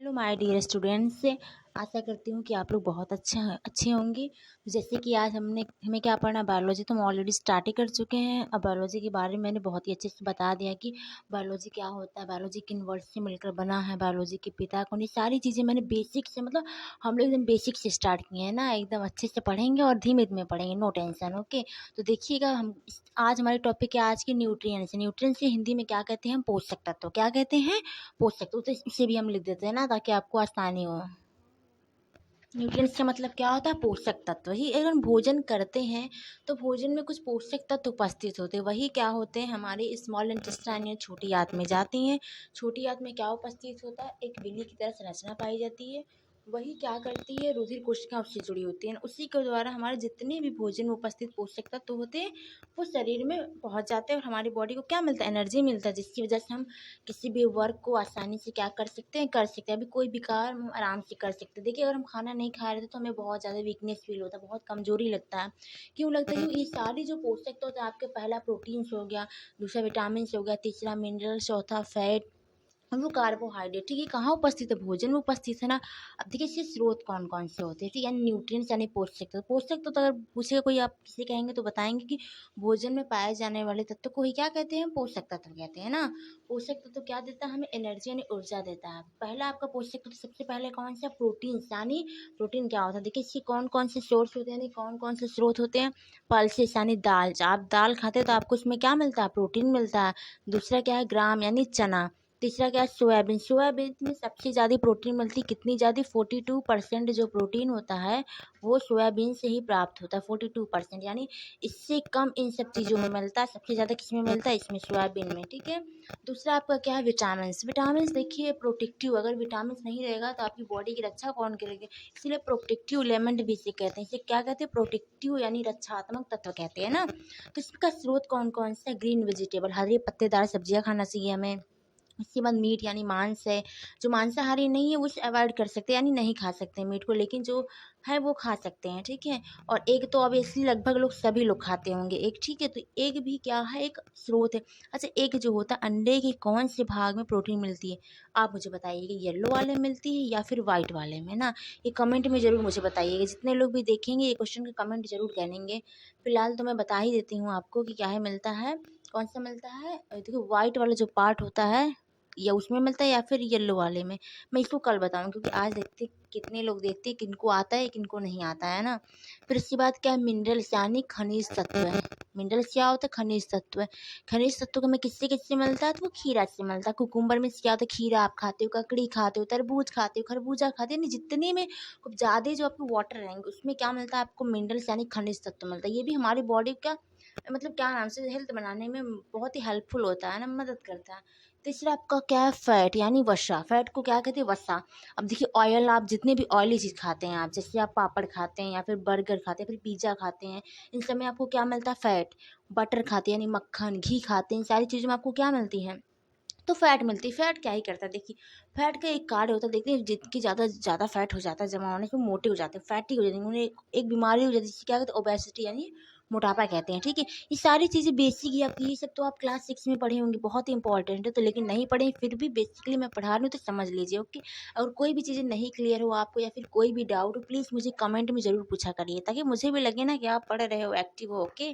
Hello my dear students. आशा करती हूँ कि आप लोग बहुत अच्छे होंगे। जैसे कि आज हमें क्या पढ़ना, बायोलॉजी तो हम ऑलरेडी स्टार्ट ही कर चुके हैं। अब बायोलॉजी के बारे में मैंने बहुत ही अच्छे से बता दिया कि बायोलॉजी क्या होता है, बायोलॉजी किन वर्ड से मिलकर बना है, बायोलॉजी के पिता कौन, ये सारी चीज़ें मैंने बेसिक से, मतलब हम लोग एकदम बेसिक से स्टार्ट किए हैं ना। एकदम अच्छे से पढ़ेंगे और धीमे धीमे पढ़ेंगे, नो टेंशन। ओके, तो देखिएगा आज हमारी टॉपिक है आज की न्यूट्रिएंट्स। न्यूट्रिएंट्स से हिंदी में क्या कहते हैं, हम पोषक तत्व। क्या कहते हैं, पोषक तत्व। तो इसे भी हम लिख देते हैं ना, ताकि आपको आसानी हो। न्यूट्रिएंट्स का मतलब क्या होता है, पोषक तत्व। ही अगर हम भोजन करते हैं तो भोजन में कुछ पोषक तत्व उपस्थित होते हैं। वही क्या होते हैं, हमारे स्मॉल इंटेस्टाइन या छोटी आंत में जाती हैं। छोटी आंत में क्या उपस्थित होता है, एक बिल्ली की तरह संरचना पाई जाती है। वही क्या करती है, रुधिर कोशिका उससे जुड़ी होती है। उसी के द्वारा हमारे जितने भी भोजन में उपस्थित पोषक तत्व होते हैं वो शरीर में पहुंच जाते हैं और हमारी बॉडी को क्या मिलता है, एनर्जी मिलता है, जिसकी वजह से हम किसी भी वर्क को आसानी से क्या कर सकते हैं, कर सकते हैं। अभी कोई भी काम हम आराम से कर सकते हैं। देखिए, अगर हम खाना नहीं खा रहे थे तो हमें बहुत ज़्यादा वीकनेस फील होता है, बहुत कमजोरी लगता है। क्यों लगता है, क्योंकि ये सारी जो पोषक तत्व होते हैं आपके, पहला प्रोटीन्स हो गया, दूसरा विटामिन हो गया, तीसरा मिनरल, चौथा फैट और वो कार्बोहाइड्रेट, ठीक है, कहाँ उपस्थित है, भोजन में उपस्थित है ना। अब देखिए इसके स्रोत कौन कौन से होते हैं, ठीक है, यानी न्यूट्रिएंट्स यानी पोषक तत्व। पोषक तत्व तो अगर पूछेगा कोई, आप किसे कहेंगे तो बताएंगे कि भोजन में पाए जाने वाले तत्व को ही क्या कहते हैं, पोषक तत्व कहते हैं ना। पोषक तत्व क्या देता है हमें, एनर्जी यानी ऊर्जा देता है। पहला आपका पोषक तत्व सबसे पहले कौन सा, प्रोटीन। यानी प्रोटीन क्या होता है, देखिए इसके कौन कौन से सोर्स होते हैं, यानी कौन कौन से स्रोत होते हैं। पल्सेस यानी दाल, आप दाल खाते हैं तो आपको उसमें क्या मिलता है, प्रोटीन मिलता है। दूसरा क्या है, ग्राम यानी चना। तीसरा क्या है, सोयाबीन। सोयाबीन में सबसे ज़्यादा प्रोटीन मिलती है, कितनी ज़्यादा, 42% जो प्रोटीन होता है वो सोयाबीन से ही प्राप्त होता है, 42%। यानी इससे कम इन सब चीज़ों में मिलता है, सबसे ज़्यादा किस में मिलता है, इसमें, सोयाबीन में, ठीक है। दूसरा आपका क्या है, विटामिन। विटामिन देखिए प्रोटेक्टिव, अगर विटामिन नहीं रहेगा तो आपकी बॉडी की रक्षा कौन करेगी, इसलिए प्रोटेक्टिव एलिमेंट भी इसे कहते हैं। इसे क्या कहते हैं, प्रोटेक्टिव यानी रक्षात्मक तत्व कहते हैं ना। तो इसका स्रोत कौन कौन सा है, ग्रीन वेजिटेबल, हरी पत्तेदार सब्जियां खाना चाहिए हमें। इसके बाद मीट यानी मांस है। जो मांसाहारी नहीं है वो उसे अवॉइड कर सकते हैं, यानी नहीं खा सकते मीट को, लेकिन जो है वो खा सकते हैं, ठीक है। और एग तो ऑब्वियसली लगभग लोग सभी लोग खाते होंगे एग, ठीक है। तो एग भी क्या है, एक स्रोत है। अच्छा, एग जो होता है, अंडे के कौन से भाग में प्रोटीन मिलती है, आप मुझे बताइएगा, येलो वाले में मिलती है या फिर वाइट वाले में ना। ये कमेंट में ज़रूर मुझे बताइएगा। जितने लोग भी देखेंगे ये क्वेश्चन का कमेंट जरूर करेंगे। फिलहाल तो मैं बता ही देती हूँ आपको कि क्या है, मिलता है, कौन सा मिलता है, देखो वाइट वाला जो पार्ट होता है या उसमें मिलता है या फिर येलो वाले में। मैं इसको कल बताऊँ, क्योंकि आज देखते कितने लोग देखते हैं किनको आता है किनको नहीं आता है ना। फिर उसके बाद क्या है, मिनरल्स यानी खनिज तत्व है। मिनरल्स क्या होता है, खनिज तत्व है। खनिज तत्व का हमें किससे किससे मिलता है, तो वो खीरा से मिलता है। कुकुम्बर में क्या होता है, खीरा आप खाते हो, ककड़ी खाते हो, तरबूज खाते हो, खरबूजा खाते हो, यानी जितने में खूब ज़्यादा जो आपको वाटर रहेंगे उसमें क्या मिलता है आपको, मिनरल्स यानी खनिज तत्व मिलता है। ये भी हमारी बॉडी का मतलब क्या नाम से, हेल्थ बनाने में बहुत ही हेल्पफुल होता है ना, मदद करता है। तीसरा आपका क्या है, फैट यानी वसा। फैट को क्या कहते हैं, वसा। अब देखिए ऑयल, आप जितने भी ऑयली चीज़ खाते हैं, आप जैसे आप पापड़ खाते हैं या फिर बर्गर खाते हैं, फिर पिज़्ज़ा खाते हैं, इन सब में आपको क्या मिलता है, फैट। बटर खाते हैं यानी मक्खन, घी खाते हैं, इन सारी चीज़ों में आपको क्या मिलती है, तो फैट मिलती है। फैट क्या ही करता है, देखिए फैट का एक कार्य होता है, देखते हैं जिनकी ज़्यादा ज़्यादा फैट हो जाता है, जमा होने से वो मोटे हो जाते हैं, फैटी हो जाती है, उन्हें एक बीमारी हो जाती है, जिससे क्या कहते हैं, ओबेसिटी यानी मोटापा कहते हैं, ठीक है। ये सारी चीज़ें बेसिक ही आपकी, ये सब तो आप क्लास 6 में पढ़े होंगे, बहुत ही इंपॉर्टेंट है। तो लेकिन नहीं पढ़े फिर भी बेसिकली मैं पढ़ा रही हूँ तो समझ लीजिए, ओके। अगर कोई भी चीज़ें नहीं क्लियर हो आपको या फिर कोई भी डाउट हो, प्लीज़ मुझे कमेंट में ज़रूर पूछा करिए, ताकि मुझे भी लगे ना कि आप पढ़ रहे हो, एक्टिव हो, ओके।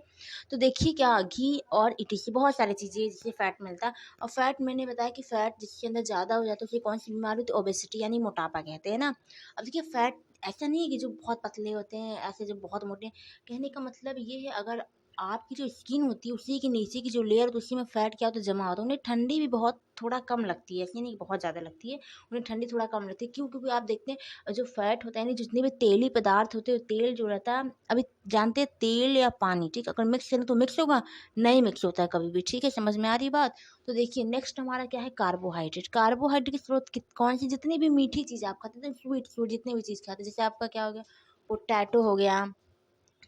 तो देखिए क्या, घी और ईटीसी बहुत सारी चीज़ें जिससे फैट मिलता है। और फैट मैंने बताया कि फैट जिसके अंदर ज़्यादा हो जाता है उसे कौन सी बीमारी होती है, ओबेसिटी यानी मोटापा कहते हैं ना। अब देखिए फैट ऐसा नहीं है कि जो बहुत पतले होते हैं, ऐसे जो बहुत मोटे हैं। कहने का मतलब ये है, अगर आपकी जो स्किन होती है उसी के नीचे की जो लेयर, तो उसी में फैट क्या होता है, जमा होता है। उन्हें ठंडी भी बहुत थोड़ा कम लगती है, ऐसी नहीं कि बहुत ज़्यादा लगती है, उन्हें ठंडी थोड़ा कम लगती है। क्यों, क्योंकि आप देखते हैं जो फैट होता है ना, जितने भी तेली पदार्थ होते हैं, तेल जो रहता है, अभी जानते हैं तेल या पानी, ठीक, अगर मिक्स करें तो मिक्स होगा, नहीं मिक्स होता है कभी भी, ठीक है, समझ में आ रही बात। तो देखिए नेक्स्ट हमारा क्या है, कार्बोहाइड्रेट। कार्बोहाइड्रेट के स्रोत कौन सी, जितनी भी मीठी चीज़ आप खाते हैं, स्वीट स्वीट जितनी भी चीज़ खाते हैं, जैसे आपका क्या हो गया, पोटैटो हो गया,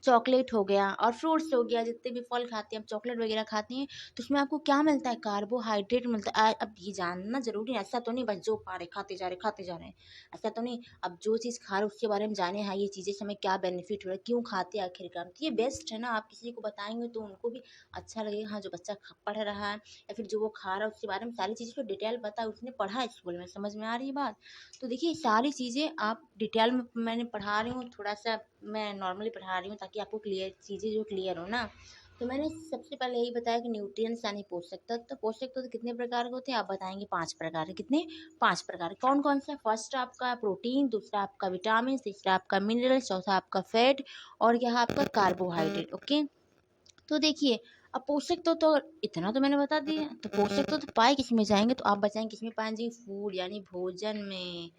चॉकलेट हो गया और फ्रूट्स हो गया, जितने भी फल खाते हैं आप, चॉकलेट वगैरह खाती हैं, तो उसमें आपको क्या मिलता है, कार्बोहाइड्रेट मिलता है। अब ये जानना जरूरी है, ऐसा तो नहीं बस जो खा रहे खाते जा रहे खाते जा रहे हैं, ऐसा तो नहीं। अब जो चीज़ खा रहे उसके बारे में जाने, हाँ ये चीज़ें से हमें क्या बेनिफिट हो रहा है, क्यों खाते हैं आखिरकार, तो ये बेस्ट है ना। आप किसी को बताएंगे तो उनको भी अच्छा लगेगा, हाँ जो बच्चा पढ़ रहा है या फिर जो वो खा रहा है उसके बारे में सारी चीज़ें को डिटेल पता है, उसने पढ़ा है स्कूल में, समझ में आ रही है बात। तो देखिए सारी चीज़ें आप डिटेल में मैंने पढ़ा रही हूँ, थोड़ा सा मैं नॉर्मली पढ़ा रही हूँ ताकि आपको क्लियर चीज़ें जो क्लियर हो ना। तो मैंने सबसे पहले यही बताया कि न्यूट्रिएंट्स यानी पोषक तत्व, तो पोषक तत्व कितने प्रकार के होते हैं आप बताएंगे, 5 प्रकार के। कितने, 5 प्रकार। कौन कौन से, फर्स्ट आपका प्रोटीन, दूसरा आपका विटामिन, तीसरा आपका मिनरल, चौथा आपका फैट, और यह आपका कार्बोहाइड्रेट। ओके, तो देखिए अब पोषक तो इतना तो मैंने बता दिया। तो पोषक तो पाए किस में जाएंगे, तो आप बताएंगे किस में पाएंगे, फूड यानी भोजन में।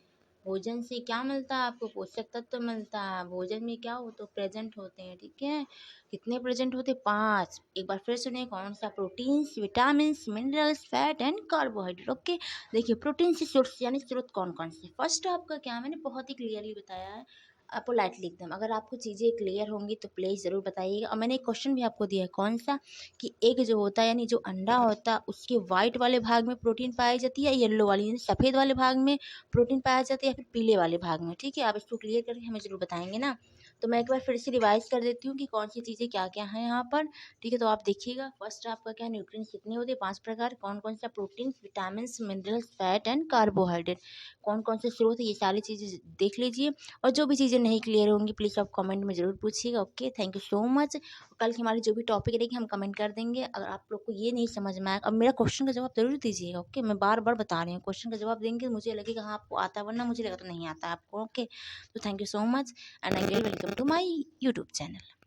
भोजन से क्या मिलता है आपको, पोषक तत्व तो मिलता है। भोजन में क्या हो तो प्रेजेंट होते हैं, ठीक है। कितने प्रेजेंट होते, 5। एक बार फिर सुनिए, कौन सा, proteins, vitamin, minerals, fat and carbohydrate. Okay, देखिए प्रोटीन से सोर्स यानी स्रोत कौन कौन से, फर्स्ट आपका क्या, मैंने बहुत ही क्लियरली बताया है, आपको लाइटली एकदम। अगर आपको चीज़ें क्लियर होंगी तो प्लीज़ ज़रूर बताइएगा। और मैंने एक क्वेश्चन भी आपको दिया है, कौन सा, कि एग जो होता है यानी जो अंडा होता है उसके वाइट वाले भाग में प्रोटीन पाई जाती है, येलो वाली यानी सफ़ेद वाले भाग में प्रोटीन पाया जाता है, या फिर पीले वाले भाग में, ठीक है। आप इसको क्लियर करके हमें ज़रूर बताएंगे ना। तो मैं एक बार फिर से रिवाइज कर देती हूँ कि कौन सी चीज़ें क्या क्या हैं यहाँ पर, ठीक है। तो आप देखिएगा, फर्स्ट आपका क्या, न्यूट्रिएंट्स कितने होते हैं, 5 प्रकार। कौन कौन सा, protein, vitamin, minerals, fat and carbohydrate. कौन कौन से स्रोत है, ये सारी चीज़ें देख लीजिए। और जो भी चीज़ें नहीं क्लियर होंगी प्लीज़ आप कमेंट में ज़रूर पूछिएगा। Okay, thank you so much. कल की हमारी जो भी टॉपिक रहेगी हम कमेंट कर देंगे। अगर आप लोग को ये नहीं समझ में आया, अब मेरा क्वेश्चन का जवाब जरूर दीजिएगा। ओके, मैं बार बार बता रही हूँ, क्वेश्चन का जवाब देंगे मुझे लगेगा हाँ आपको आता है, वरना मुझे लगा तो नहीं आता है आपको। ओके, तो thank you so much and again welcome to my YouTube channel.